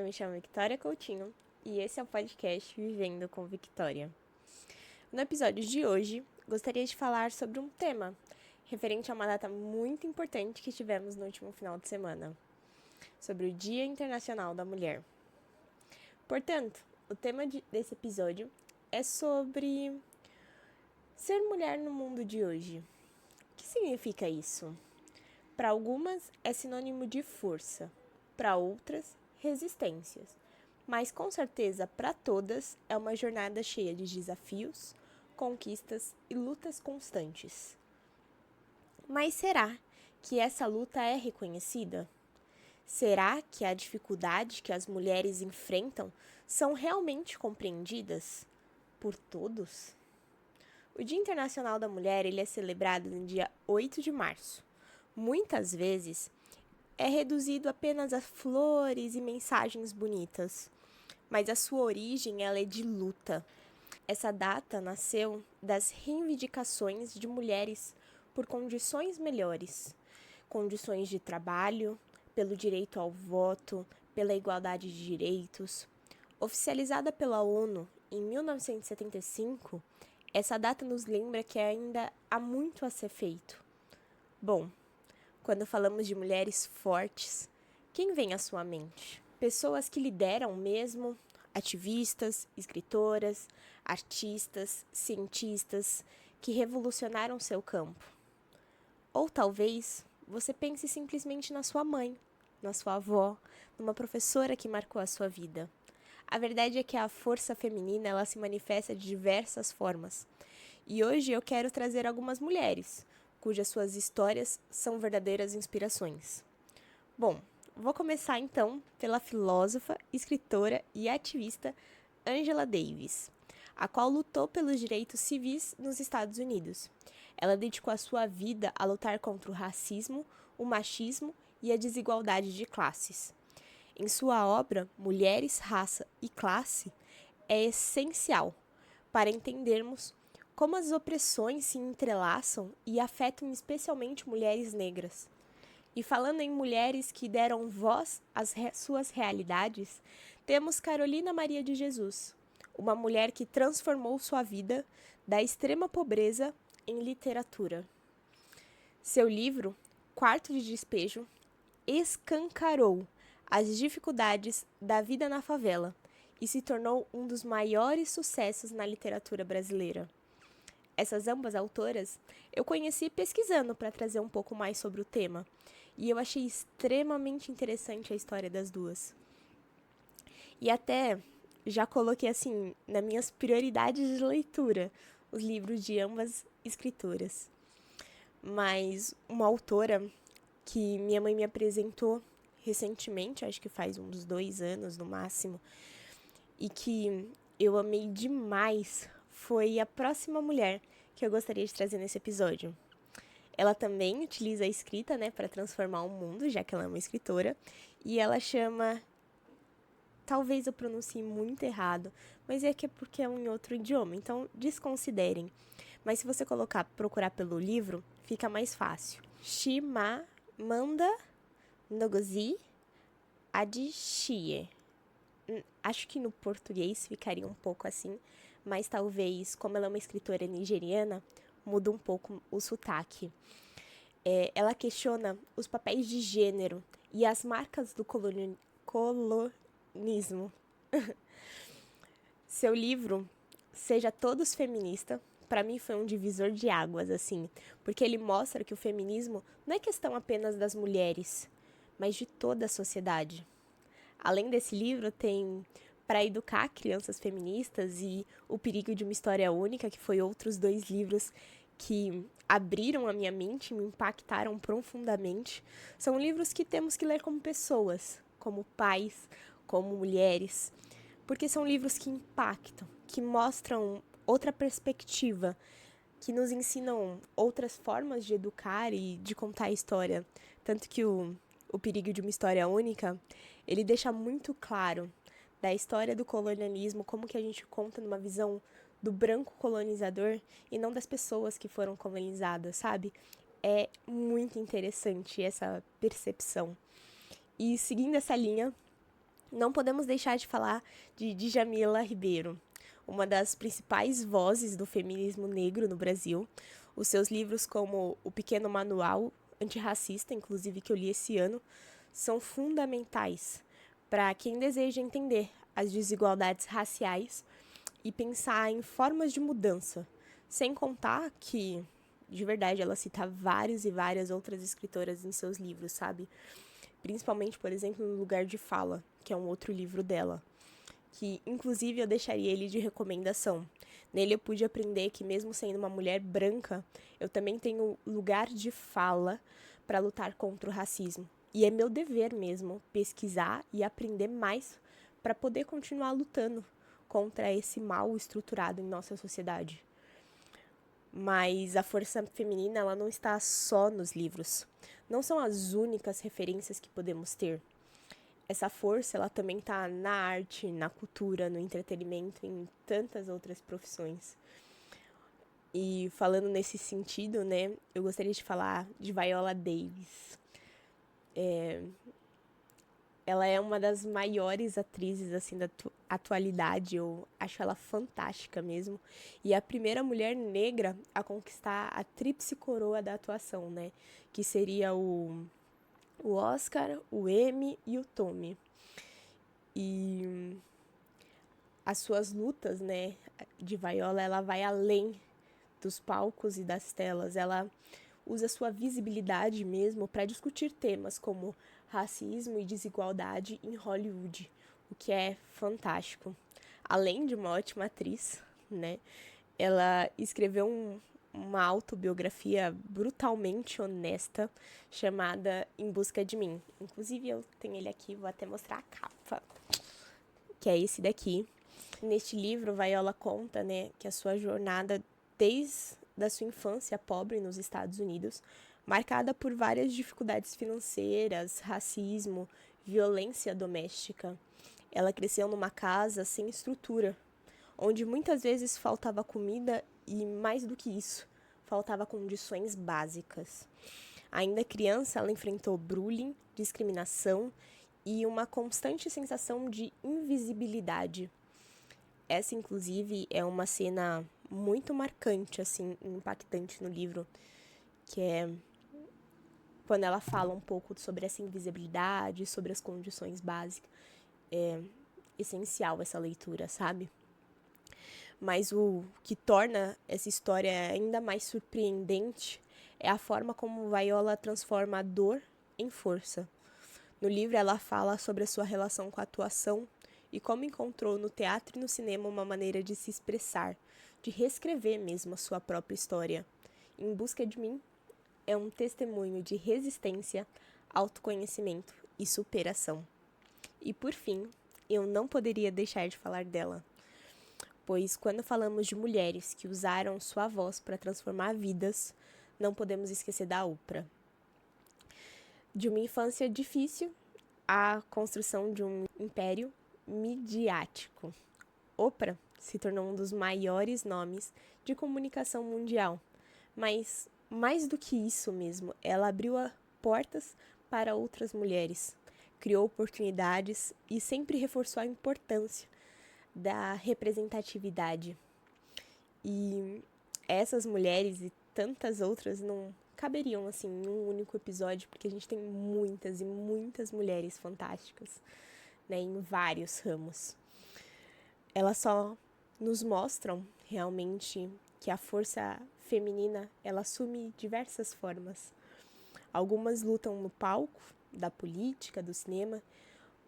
me chamo Victoria Coutinho e esse é o podcast Vivendo com Victoria. No episódio de hoje, gostaria de falar sobre um tema referente a uma data muito importante que tivemos no último final de semana, sobre o Dia Internacional da Mulher. Portanto, o tema desse episódio é sobre ser mulher no mundo de hoje. O que significa isso? Para algumas é sinônimo de força, para outras, resistências. Mas com certeza, para todas, é uma jornada cheia de desafios, conquistas e lutas constantes. Mas será que essa luta é reconhecida? Será que a dificuldade que as mulheres enfrentam são realmente compreendidas por todos? O Dia Internacional da Mulher ele é celebrado no dia 8 de março. Muitas vezes, é reduzido apenas a flores e mensagens bonitas, mas a sua origem ela é de luta. Essa data nasceu das reivindicações de mulheres por condições melhores, condições de trabalho, pelo direito ao voto, pela igualdade de direitos. Oficializada pela ONU em 1975, essa data nos lembra que ainda há muito a ser feito. Bom, quando falamos de mulheres fortes, quem vem à sua mente? Pessoas que lideram mesmo, ativistas, escritoras, artistas, cientistas, que revolucionaram seu campo. Ou talvez você pense simplesmente na sua mãe, na sua avó, numa professora que marcou a sua vida. A verdade é que a força feminina ela se manifesta de diversas formas. E hoje eu quero trazer algumas mulheres, cujas suas histórias são verdadeiras inspirações. Bom, vou começar então pela filósofa, escritora e ativista Angela Davis, a qual lutou pelos direitos civis nos Estados Unidos. Ela dedicou a sua vida a lutar contra o racismo, o machismo e a desigualdade de classes. Em sua obra, Mulheres, Raça e Classe, é essencial para entendermos como as opressões se entrelaçam e afetam especialmente mulheres negras. E falando em mulheres que deram voz às suas realidades, temos Carolina Maria de Jesus, uma mulher que transformou sua vida da extrema pobreza em literatura. Seu livro, Quarto de Despejo, escancarou as dificuldades da vida na favela e se tornou um dos maiores sucessos na literatura brasileira. Essas ambas autoras eu conheci pesquisando para trazer um pouco mais sobre o tema, e eu achei extremamente interessante a história das duas. E até já coloquei assim nas minhas prioridades de leitura os livros de ambas escritoras. Mas uma autora que minha mãe me apresentou recentemente, acho que faz uns 2 anos no máximo, e que eu amei demais, foi a próxima mulher que eu gostaria de trazer nesse episódio. Ela também utiliza a escrita, para transformar o mundo, já que ela é uma escritora, e ela chama, talvez eu pronuncie muito errado, mas é que é porque é em outro idioma, então desconsiderem. Mas se você procurar pelo livro, fica mais fácil. Chimamanda Ngozi Adichie. Acho que no português ficaria um pouco assim, mas talvez, como ela é uma escritora nigeriana, muda um pouco o sotaque. Ela questiona os papéis de gênero e as marcas do colonismo. Seu livro, Seja Todos Feminista, para mim foi um divisor de águas, assim, porque ele mostra que o feminismo não é questão apenas das mulheres, mas de toda a sociedade. Além desse livro, tem Para Educar Crianças Feministas e O Perigo de uma História Única, que foi outros 2 livros que abriram a minha mente e me impactaram profundamente. São livros que temos que ler como pessoas, como pais, como mulheres, porque são livros que impactam, que mostram outra perspectiva, que nos ensinam outras formas de educar e de contar a história. Tanto que o Perigo de uma História Única, ele deixa muito claro da história do colonialismo, como que a gente conta numa visão do branco colonizador e não das pessoas que foram colonizadas, sabe? É muito interessante essa percepção. E seguindo essa linha, Não podemos deixar de falar de Djamila Ribeiro, uma das principais vozes do feminismo negro no Brasil. Os seus livros, como O Pequeno Manual Antirracista, inclusive que eu li esse ano, são fundamentais para quem deseja entender as desigualdades raciais e pensar em formas de mudança. Sem contar que, de verdade, ela cita várias e várias outras escritoras em seus livros, sabe? Principalmente, por exemplo, no Lugar de Fala, que é um outro livro dela, que inclusive eu deixaria ele de recomendação. Nele eu pude aprender que mesmo sendo uma mulher branca, eu também tenho lugar de fala para lutar contra o racismo. E é meu dever mesmo pesquisar e aprender mais para poder continuar lutando contra esse mal estruturado em nossa sociedade. Mas a força feminina, ela não está só nos livros. Não são as únicas referências que podemos ter. Essa força, ela também está na arte, na cultura, no entretenimento, em tantas outras profissões. E falando nesse sentido, né, eu gostaria de falar de Viola Davis. Ela é uma das maiores atrizes, assim, da atualidade. Eu acho ela fantástica mesmo. E a primeira mulher negra a conquistar a tríplice coroa da atuação, né? Que seria o Oscar, o Emmy e o Tony. E as suas lutas, né, de Viola, ela vai além dos palcos e das telas. Ela usa sua visibilidade mesmo para discutir temas como racismo e desigualdade em Hollywood, o que é fantástico. Além de uma ótima atriz, né, ela escreveu uma autobiografia brutalmente honesta chamada Em Busca de Mim. Inclusive eu tenho ele aqui, vou até mostrar a capa, que é esse daqui. Neste livro, Viola conta, né, que a sua jornada desde a sua infância pobre nos Estados Unidos, marcada por várias dificuldades financeiras, racismo, violência doméstica. Ela cresceu numa casa sem estrutura, onde muitas vezes faltava comida e, mais do que isso, faltava condições básicas. Ainda criança, ela enfrentou bullying, discriminação e uma constante sensação de invisibilidade. Essa, inclusive, é uma cena muito marcante, assim, impactante no livro, que é quando ela fala um pouco sobre essa invisibilidade, sobre as condições básicas. É essencial essa leitura, sabe? Mas o que torna essa história ainda mais surpreendente é a forma como Viola transforma a dor em força. No livro, ela fala sobre a sua relação com a atuação e como encontrou no teatro e no cinema uma maneira de se expressar, de reescrever mesmo a sua própria história. Em Busca de Mim é um testemunho de resistência, autoconhecimento e superação. E por fim, eu não poderia deixar de falar dela, pois quando falamos de mulheres que usaram sua voz para transformar vidas, não podemos esquecer da Oprah. De uma infância difícil à construção de um império midiático. Oprah se tornou um dos maiores nomes de comunicação mundial, mas mais do que isso mesmo, ela abriu portas para outras mulheres, criou oportunidades e sempre reforçou a importância da representatividade. E essas mulheres e tantas outras não caberiam assim em um único episódio, porque a gente tem muitas e muitas mulheres fantásticas, né, em vários ramos. Elas só nos mostram realmente que a força feminina, ela assume diversas formas. Algumas lutam no palco da política, do cinema,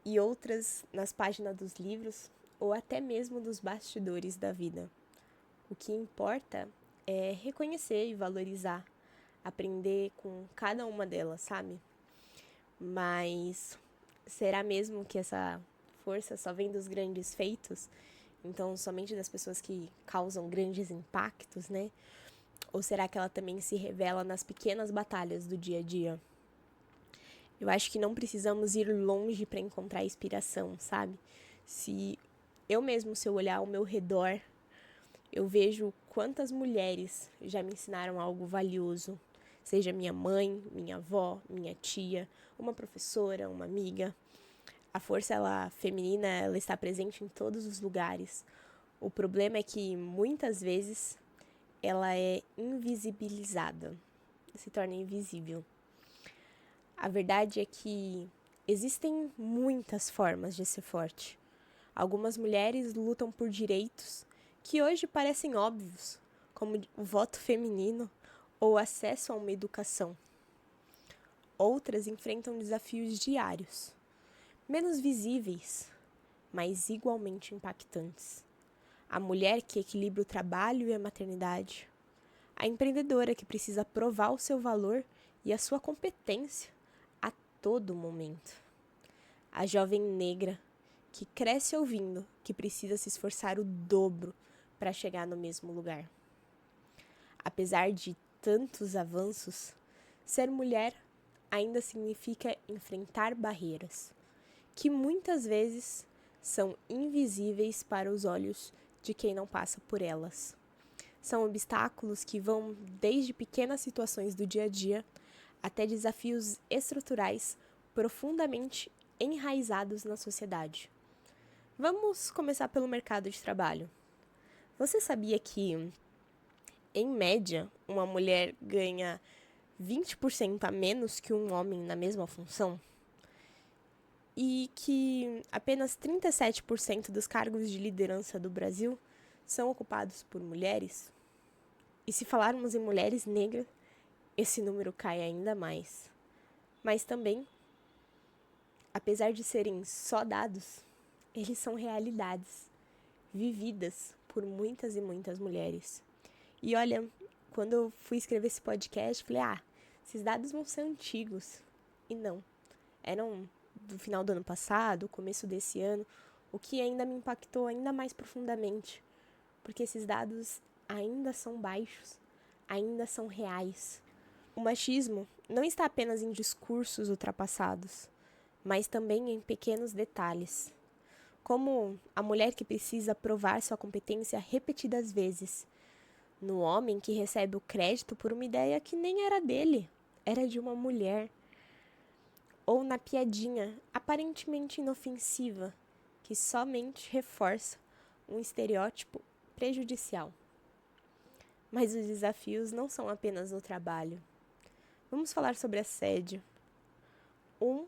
e outras nas páginas dos livros ou até mesmo dos bastidores da vida. O que importa é reconhecer e valorizar, aprender com cada uma delas, sabe? Mas será mesmo que essa força só vem dos grandes feitos? Então, somente das pessoas que causam grandes impactos, né? Ou será que ela também se revela nas pequenas batalhas do dia a dia? Eu acho que não precisamos ir longe para encontrar inspiração, sabe? Se eu olhar ao meu redor, eu vejo quantas mulheres já me ensinaram algo valioso. Seja minha mãe, minha avó, minha tia, uma professora, uma amiga. A força feminina ela está presente em todos os lugares. O problema é que muitas vezes ela é invisibilizada, se torna invisível. A verdade é que existem muitas formas de ser forte. Algumas mulheres lutam por direitos que hoje parecem óbvios, como o voto feminino ou o acesso a uma educação. Outras enfrentam desafios diários, menos visíveis, mas igualmente impactantes. A mulher que equilibra o trabalho e a maternidade. A empreendedora que precisa provar o seu valor e a sua competência a todo momento. A jovem negra que cresce ouvindo que precisa se esforçar o dobro para chegar no mesmo lugar. Apesar de tantos avanços, ser mulher ainda significa enfrentar barreiras, que muitas vezes são invisíveis para os olhos de quem não passa por elas. São obstáculos que vão desde pequenas situações do dia a dia até desafios estruturais profundamente enraizados na sociedade. Vamos começar pelo mercado de trabalho. Você sabia que, em média, uma mulher ganha 20% a menos que um homem na mesma função? E que apenas 37% dos cargos de liderança do Brasil são ocupados por mulheres? E se falarmos em mulheres negras, esse número cai ainda mais. Mas também, apesar de serem só dados, eles são realidades, vividas por muitas e muitas mulheres. E olha, quando eu fui escrever esse podcast, falei, esses dados vão ser antigos. E não, eram do final do ano passado, começo desse ano, o que ainda me impactou ainda mais profundamente, porque esses dados ainda são baixos, ainda são reais. O machismo não está apenas em discursos ultrapassados, mas também em pequenos detalhes, como a mulher que precisa provar sua competência repetidas vezes, no homem que recebe o crédito por uma ideia que nem era dele, era de uma mulher, ou na piadinha aparentemente inofensiva, que somente reforça um estereótipo prejudicial. Mas os desafios não são apenas no trabalho. Vamos falar sobre assédio. 1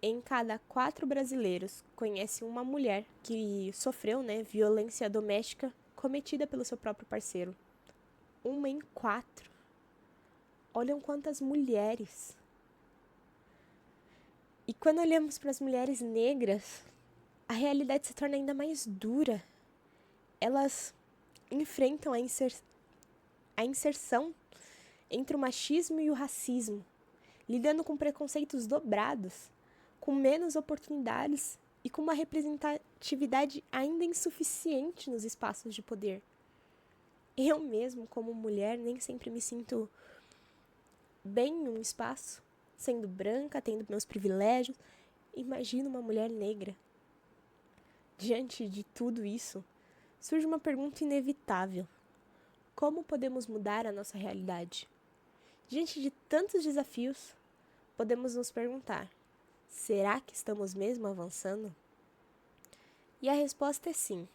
em cada 4 brasileiros conhece uma mulher que sofreu, violência doméstica cometida pelo seu próprio parceiro. 1 em 4. Olham quantas mulheres. E quando olhamos para as mulheres negras, a realidade se torna ainda mais dura. Elas enfrentam a inserção entre o machismo e o racismo, lidando com preconceitos dobrados, com menos oportunidades e com uma representatividade ainda insuficiente nos espaços de poder. Eu mesmo, como mulher, nem sempre me sinto bem em um espaço, sendo branca, tendo meus privilégios. Imagina uma mulher negra. Diante de tudo isso, surge uma pergunta inevitável. Como podemos mudar a nossa realidade? Diante de tantos desafios, podemos nos perguntar: será que estamos mesmo avançando? E a resposta é sim.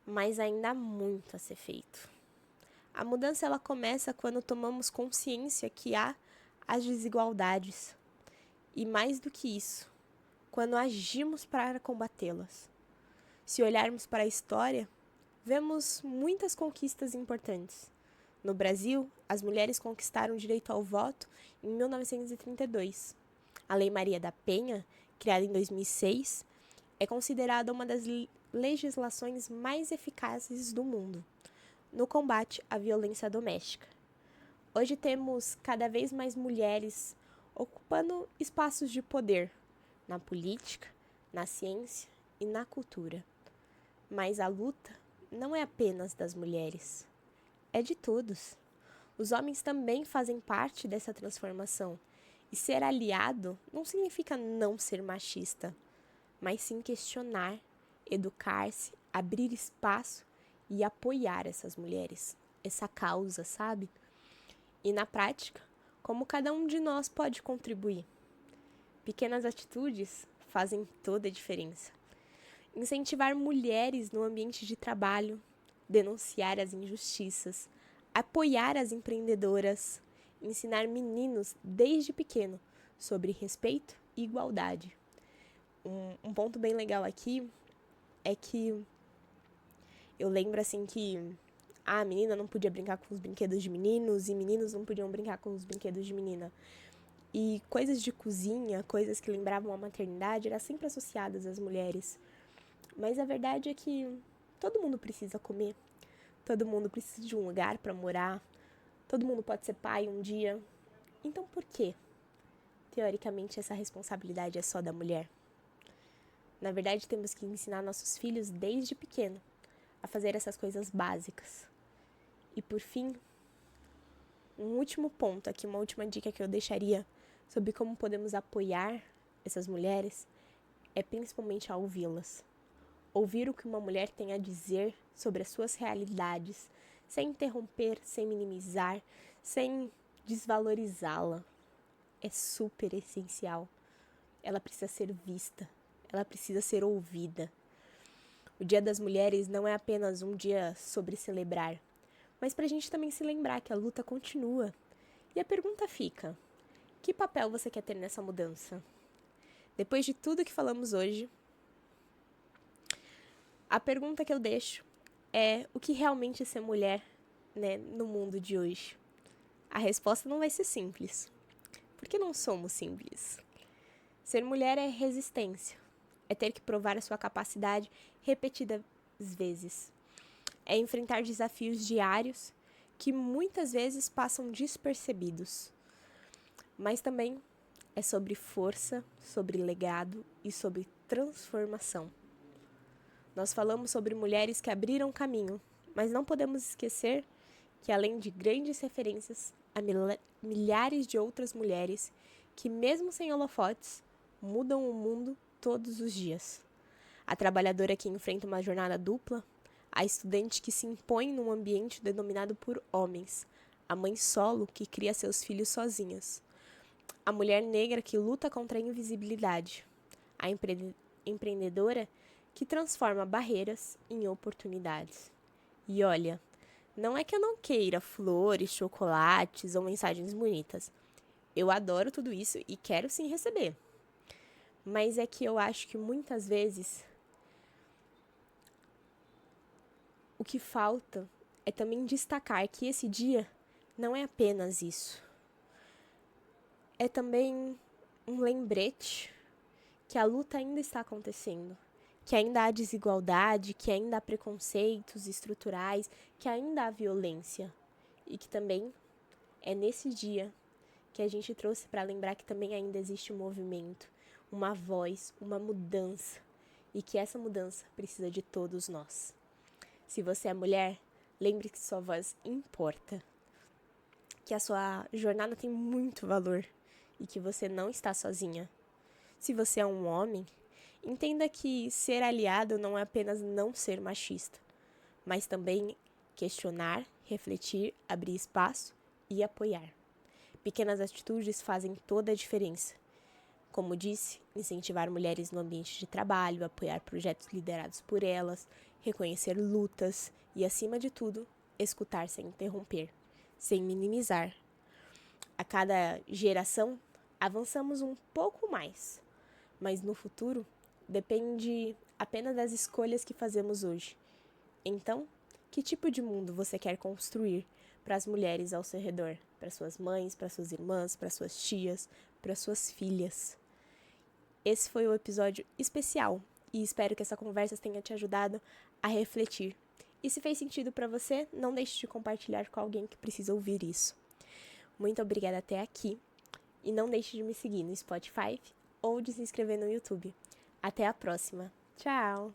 Mas ainda há muito a ser feito. A mudança ela começa quando tomamos consciência que há as desigualdades. E mais do que isso, quando agimos para combatê-las. Se olharmos para a história, vemos muitas conquistas importantes. No Brasil, as mulheres conquistaram o direito ao voto em 1932. A Lei Maria da Penha, criada em 2006, é considerada uma das legislações mais eficazes do mundo no combate à violência doméstica. Hoje temos cada vez mais mulheres ocupando espaços de poder na política, na ciência e na cultura. Mas a luta não é apenas das mulheres, é de todos. Os homens também fazem parte dessa transformação. E ser aliado não significa não ser machista, mas sim questionar, educar-se, abrir espaço e apoiar essas mulheres, essa causa, sabe? E na prática, como cada um de nós pode contribuir? Pequenas atitudes fazem toda a diferença. Incentivar mulheres no ambiente de trabalho, denunciar as injustiças, apoiar as empreendedoras, ensinar meninos desde pequeno sobre respeito e igualdade. Um ponto bem legal aqui é que eu lembro assim que a menina não podia brincar com os brinquedos de meninos e meninos não podiam brincar com os brinquedos de menina. E coisas de cozinha, coisas que lembravam a maternidade, eram sempre associadas às mulheres. Mas a verdade é que todo mundo precisa comer, todo mundo precisa de um lugar para morar, todo mundo pode ser pai um dia. Então por que, teoricamente, essa responsabilidade é só da mulher? Na verdade, temos que ensinar nossos filhos desde pequeno a fazer essas coisas básicas. E por fim, um último ponto aqui, uma última dica que eu deixaria sobre como podemos apoiar essas mulheres é principalmente a ouvi-las. Ouvir o que uma mulher tem a dizer sobre as suas realidades, sem interromper, sem minimizar, sem desvalorizá-la. É super essencial. Ela precisa ser vista, ela precisa ser ouvida. O Dia das Mulheres não é apenas um dia sobre celebrar, mas para a gente também se lembrar que a luta continua. E a pergunta fica: que papel você quer ter nessa mudança? Depois de tudo que falamos hoje, a pergunta que eu deixo é o que realmente é ser mulher, né, no mundo de hoje? A resposta não vai ser simples, porque não somos simples. Ser mulher é resistência, é ter que provar a sua capacidade repetidas vezes, é enfrentar desafios diários que muitas vezes passam despercebidos, mas também é sobre força, sobre legado e sobre transformação. Nós falamos sobre mulheres que abriram caminho, mas não podemos esquecer que, além de grandes referências, há milhares de outras mulheres que, mesmo sem holofotes, mudam o mundo todos os dias. A trabalhadora que enfrenta uma jornada dupla, a estudante que se impõe num ambiente denominado por homens, a mãe solo que cria seus filhos sozinhas, a mulher negra que luta contra a invisibilidade, a empreendedora que transforma barreiras em oportunidades. E olha, não é que eu não queira flores, chocolates ou mensagens bonitas. Eu adoro tudo isso e quero sim receber. Mas é que eu acho que muitas vezes o que falta é também destacar que esse dia não é apenas isso. É também um lembrete que a luta ainda está acontecendo, que ainda há desigualdade, que ainda há preconceitos estruturais, que ainda há violência. E que também é nesse dia que a gente trouxe para lembrar que também ainda existe um movimento, uma voz, uma mudança. E que essa mudança precisa de todos nós. Se você é mulher, lembre que sua voz importa. Que a sua jornada tem muito valor e que você não está sozinha. Se você é um homem, entenda que ser aliado não é apenas não ser machista, mas também questionar, refletir, abrir espaço e apoiar. Pequenas atitudes fazem toda a diferença. Como disse, incentivar mulheres no ambiente de trabalho, apoiar projetos liderados por elas, reconhecer lutas e, acima de tudo, escutar sem interromper, sem minimizar. A cada geração, avançamos um pouco mais, mas no futuro depende apenas das escolhas que fazemos hoje. Então, que tipo de mundo você quer construir para as mulheres ao seu redor? Para suas mães, para suas irmãs, para suas tias, para suas filhas? Esse foi o episódio especial e espero que essa conversa tenha te ajudado a refletir. E se fez sentido para você, não deixe de compartilhar com alguém que precisa ouvir isso. Muito obrigada até aqui e não deixe de me seguir no Spotify ou de se inscrever no YouTube. Até a próxima. Tchau!